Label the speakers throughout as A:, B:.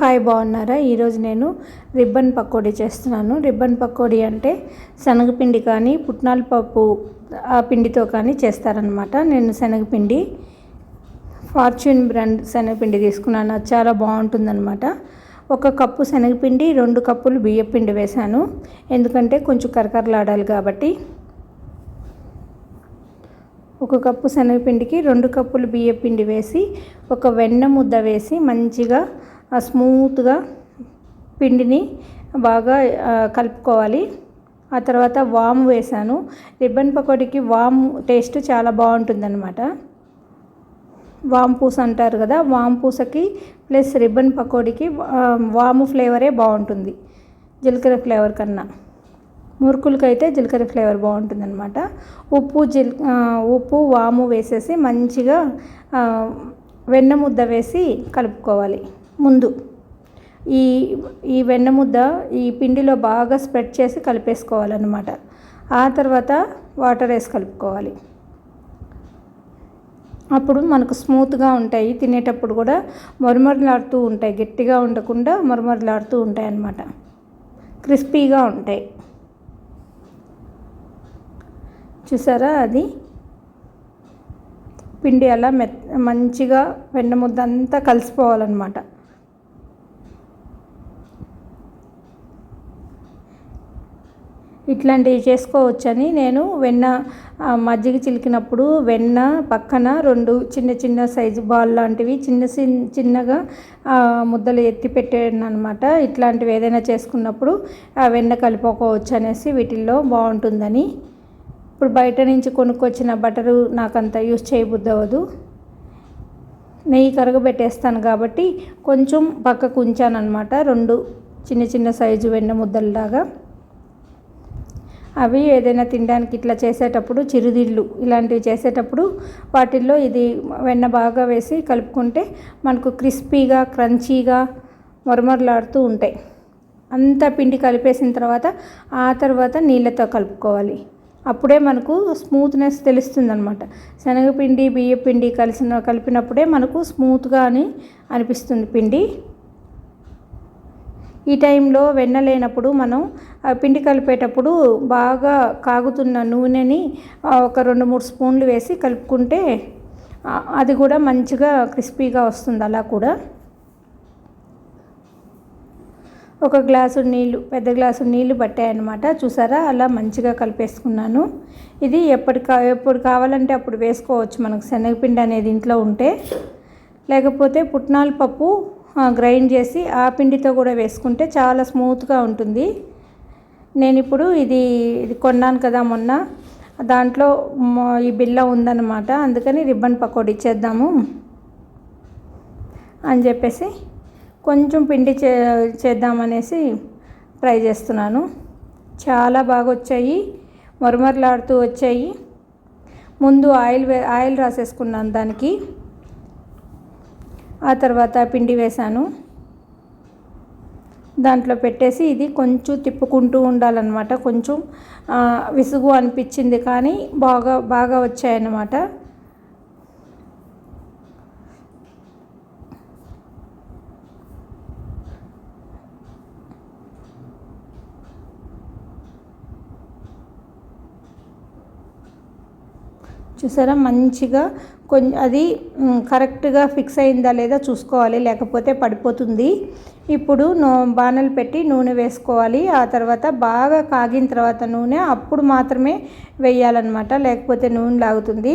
A: Hi, బాగున్నారా? ఈరోజు నేను రిబ్బన్ పకోడీ చేస్తున్నాను. రిబ్బన్ పకోడీ అంటే శనగపిండి కానీ పుట్నాల పప్పు ఆ పిండితో కానీ చేస్తారనమాట. నేను శనగపిండి ఫార్చ్యూన్ బ్రాండ్ శనగపిండి తీసుకున్నాను. అది చాలా బాగుంటుందన్నమాట. 1 కప్పు శనగపిండి, 2 కప్పులు బియ్యపిండి వేశాను. ఎందుకంటే కొంచెం కరకరలాడాలి కాబట్టి. 1 కప్పు శనగపిండికి 2 కప్పులు బియ్యపిండి వేసి ఒక వెన్న ముద్ద వేసి మంచిగా స్మూత్గా పిండిని బాగా కలుపుకోవాలి. ఆ తర్వాత వాము వేసాను. రిబ్బన్ పకోడీకి వాము టేస్ట్ చాలా బాగుంటుందన్నమాట. వాము పూస అంటారు కదా, వాము పూసకి ప్లస్ రిబ్బన్ పకోడీకి వాము ఫ్లేవరే బాగుంటుంది జీలకర్ర ఫ్లేవర్ కన్నా. మురుకులకైతే జీలకర్ర ఫ్లేవర్ బాగుంటుందన్నమాట. ఉప్పు వాము వేసేసి మంచిగా వెన్న ముద్ద వేసి కలుపుకోవాలి. ముందు ఈ వెన్న ముద్ద ఈ పిండిలో బాగా స్ప్రెడ్ చేసి కలిపేసుకోవాలన్నమాట. ఆ తర్వాత వాటర్ వేసి కలుపుకోవాలి. అప్పుడు మనకు స్మూత్గా ఉంటాయి, తినేటప్పుడు కూడా మరమరలాడుతూ ఉంటాయి, గట్టిగా ఉండకుండా మరమరలాడుతూ ఉంటాయి అన్నమాట. క్రిస్పీగా ఉంటాయి. చూసారా, అది పిండి అలా మంచిగా వెన్న ముద్ద అంతా కలిసిపోవాలన్నమాట. ఇట్లాంటివి చేసుకోవచ్చని నేను మజ్జిగ చిలికినప్పుడు వెన్న పక్కన 2 చిన్న సైజు బాల్ లాంటివి చిన్నగా ముద్దలు ఎత్తి పెట్టాను అనమాట. ఇట్లాంటివి ఏదైనా చేసుకున్నప్పుడు ఆ వెన్న కలిపోకోవచ్చు అనేసి వీటిల్లో బాగుంటుందని. ఇప్పుడు బయట నుంచి కొనుక్కొచ్చిన బటరు నాకంత యూస్ చేయబుద్ధి అవ్వదు. నెయ్యి కరగబెట్టేస్తాను కాబట్టి కొంచెం పక్కకు ఉంచాను అనమాట. 2 చిన్న సైజు వెన్న ముద్దల్లాగా. అవి ఏదైనా తినడానికి ఇట్లా చేసేటప్పుడు చిరుతిళ్ళు ఇలాంటివి చేసేటప్పుడు వాటిల్లో ఇది వెన్న బాగా వేసి కలుపుకుంటే మనకు క్రిస్పీగా క్రంచీగా మరమరలాడుతూ ఉంటాయి. అంతా పిండి కలిపేసిన తర్వాత ఆ తర్వాత నీళ్ళతో కలుపుకోవాలి. అప్పుడే మనకు స్మూత్నెస్ తెలుస్తుందన్నమాట. శనగపిండి బియ్యపిండి కలిపినప్పుడే మనకు స్మూత్గా అనిపిస్తుంది పిండి. ఈ టైంలో వెన్న లేనప్పుడు మనం పిండి కలిపేటప్పుడు బాగా కాగుతున్న నూనెని ఒక 2-3 స్పూన్లు వేసి కలుపుకుంటే అది కూడా మంచిగా క్రిస్పీగా వస్తుంది. అలా కూడా 1 గ్లాసు నీళ్ళు, పెద్ద గ్లాసు నీళ్ళు పట్టాయన్నమాట. చూసారా, అలా మంచిగా కలిపేసుకున్నాను. ఇది ఎప్పుడు కావాలంటే అప్పుడు వేసుకోవచ్చు మనకు శనగపిండి అనేది ఇంట్లో ఉంటే. లేకపోతే పుట్నాల పప్పు గ్రైండ్ చేసి ఆ పిండితో కూడా వేసుకుంటే చాలా స్మూత్గా ఉంటుంది. నేను ఇప్పుడు ఇది కొన్నాను కదా మొన్న, దాంట్లో ఈ బిల్ల ఉందన్నమాట. అందుకని రిబ్బన్ పకోడీ చేద్దాము అని చెప్పేసి కొంచెం పిండి చేద్దామనేసి ట్రై చేస్తున్నాను. చాలా బాగా వచ్చాయి, మరమరలాడుతూ వచ్చాయి. ముందు ఆయిల్ రాసేసుకున్నాను దానికి. ఆ తర్వాత పిండి వేసాను. దాంట్లో పెట్టేసి ఇది కొంచెం తిప్పుకుంటూ ఉండాలన్నమాట. కొంచెం విసుగు అనిపించింది కానీ బాగా వచ్చాయన్నమాట. చూసారా, మంచిగా అది కరెక్ట్గా ఫిక్స్ అయిందా లేదా చూసుకోవాలి, లేకపోతే పడిపోతుంది. ఇప్పుడు బాణలు పెట్టి నూనె వేసుకోవాలి. ఆ తర్వాత బాగా కాగిన తర్వాత నూనె అప్పుడు మాత్రమే వేయాలన్నమాట, లేకపోతే నూనె లాగుతుంది.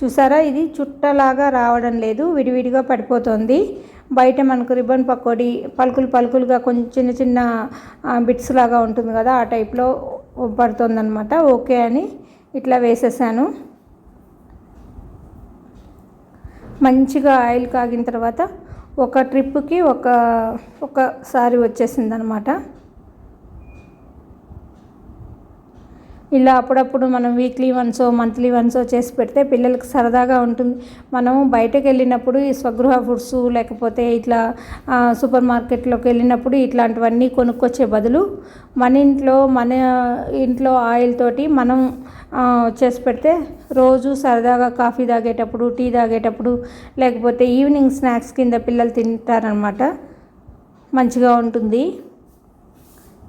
A: చూసారా, ఇది చుట్టలాగా రావడం లేదు, విడివిడిగా పడిపోతుంది. బయట మనకు రిబ్బన్ పకోడీ పలుకులుగా కొంచెం చిన్న బిట్స్ లాగా ఉంటుంది కదా, ఆ టైప్లో పడుతుందన్నమాట. ఓకే అని ఇట్లా వేసేసాను. మంచిగా ఆయిల్ కాగిన తర్వాత ఒక ట్రిప్కి ఒకసారి వచ్చేసిందనమాట. ఇలా అప్పుడప్పుడు మనం వీక్లీ వన్సో మంత్లీ వన్సో చేసి పెడితే పిల్లలకి సరదాగా ఉంటుంది. మనం బయటకు వెళ్ళినప్పుడు ఈ స్వగృహ ఫుడ్స్ లేకపోతే ఇట్లా సూపర్ మార్కెట్లోకి వెళ్ళినప్పుడు ఇట్లాంటివన్నీ కొనుక్కొచ్చే బదులు మన ఇంట్లో ఆయిల్ తోటి మనం చేసి పెడితే రోజు సరదాగా కాఫీ తాగేటప్పుడు, టీ తాగేటప్పుడు, లేకపోతే ఈవినింగ్ స్నాక్స్ కింద పిల్లలు తింటారనమాట. మంచిగా ఉంటుంది.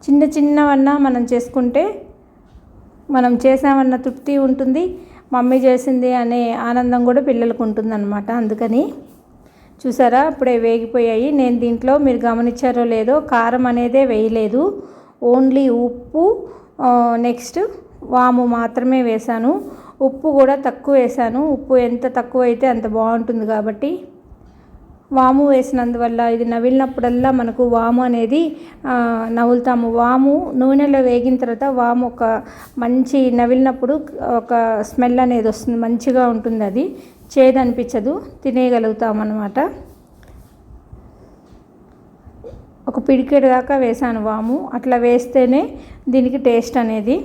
A: చిన్న చిన్నవన్నా మనం చేసుకుంటే మనం చేసామన్న తృప్తి ఉంటుంది, మమ్మీ చేసింది అనే ఆనందం కూడా పిల్లలకు ఉంటుందన్నమాట. అందుకని చూసారా ఇప్పుడే వేగిపోయాయి. నేను దీంట్లో మీరు గమనించారో లేదో కారం అనేదే వేయలేదు, ఓన్లీ ఉప్పు నెక్స్ట్ వాము మాత్రమే వేశాను. ఉప్పు కూడా తక్కువ వేశాను, ఉప్పు ఎంత తక్కువ అయితే అంత బాగుంటుంది కాబట్టి. వాము వేసినందువల్ల ఇది నవిలినప్పుడల్లా మనకు వాము అనేది నవ్వులుతాము. వాము నూనెలో వేగిన తర్వాత వాము ఒక మంచి నవిలినప్పుడు ఒక స్మెల్ అనేది వస్తుంది, మంచిగా ఉంటుంది, అది చేదు అనిపించదు, తినేయగలుగుతాం అన్నమాట. ఒక పిడికెడు దాకా వేసాను వాము, అట్లా వేస్తేనే దీనికి టేస్ట్ అనేది.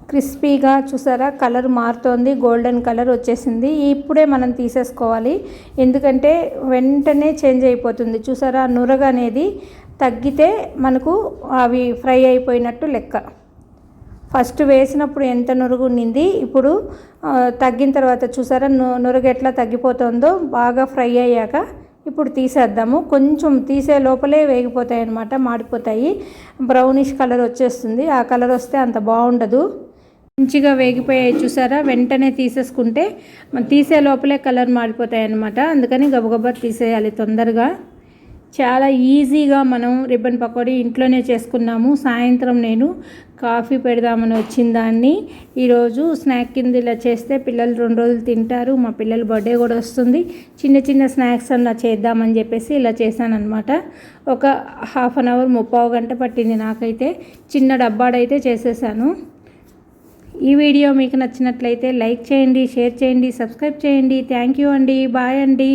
A: క్రిస్పీగా చూసారా కలర్ మారుతోంది, గోల్డెన్ కలర్ వచ్చేసింది. ఇప్పుడే మనం తీసేసుకోవాలి, ఎందుకంటే వెంటనే చేంజ్ అయిపోతుంది. చూసారా నురగ అనేది తగ్గితే మనకు అవి ఫ్రై అయిపోయినట్టు లెక్క. ఫస్ట్ వేసినప్పుడు ఎంత నురుగు ఉండింది, ఇప్పుడు తగ్గిన తర్వాత చూసారా నురగ ఎట్లా తగ్గిపోతుందో. బాగా ఫ్రై అయ్యాక ఇప్పుడు తీసేద్దాము. కొంచెం తీసే లోపలే వేగిపోతాయి అన్నమాట, మాడిపోతాయి, బ్రౌనిష్ కలర్ వచ్చేస్తుంది. ఆ కలర్ వస్తే అంత బాగుండదు. మంచిగా వేగిపోయాయి చూసారా, వెంటనే తీసేసుకుంటే తీసే లోపలే కలర్ మారిపోతాయి అన్నమాట. అందుకని గబగబా తీసేయాలి తొందరగా. చాలా ఈజీగా మనం రిబ్బన్ పకోడీ ఇంట్లోనే చేసుకున్నాము. సాయంత్రం నేను కాఫీ పెడదామని వచ్చిన దాన్ని ఈరోజు స్నాక్ కింద ఇలా చేస్తే పిల్లలు 2 రోజులు తింటారు. మా పిల్లల బర్త్డే కూడా వస్తుంది, చిన్న చిన్న స్నాక్స్ అలా చేద్దామని చెప్పేసి ఇలా చేశాను అనమాట. ఒక హాఫ్ అన్ అవర్ 30 గంట పట్టింది నాకైతే. చిన్న డబ్బాడైతే చేసేసాను. ఈ వీడియో మీకు నచ్చినట్లయితే లైక్ చేయండి, షేర్ చేయండి, సబ్స్క్రైబ్ చేయండి. థ్యాంక్ యూ అండి, బాయ్ అండి.